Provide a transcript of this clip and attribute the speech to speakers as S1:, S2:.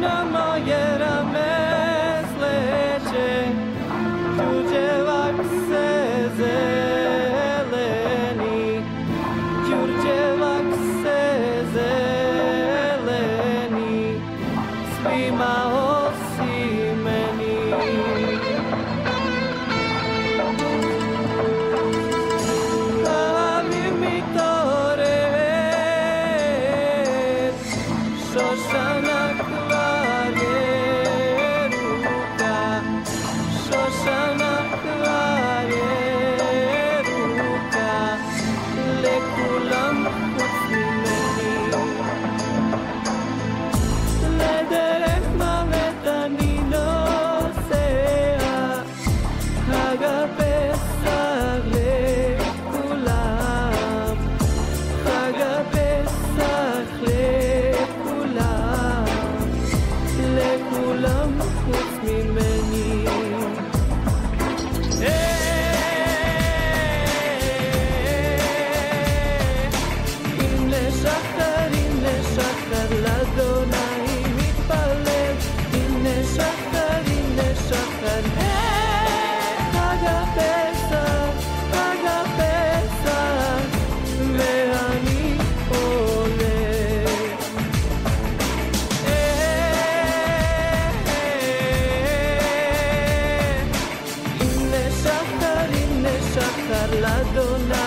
S1: na moje rame sleće, đurđevak se zeleni, đurđevak se zeleni, svima osim meni. Avi mi toret, Šošana kvar je ruka, Šošana kvar je ruka, לכולם חוץ ממני. לדרך מוות אני נוסע, חג הפסח לכולם, חג הפסח לכולם, לכולם חוץ ממני. אם לשחר לאדוני מתפלל, אם לשחר חג הפסח, חג הפסח, ואני הולך. אם לשחר לאדוני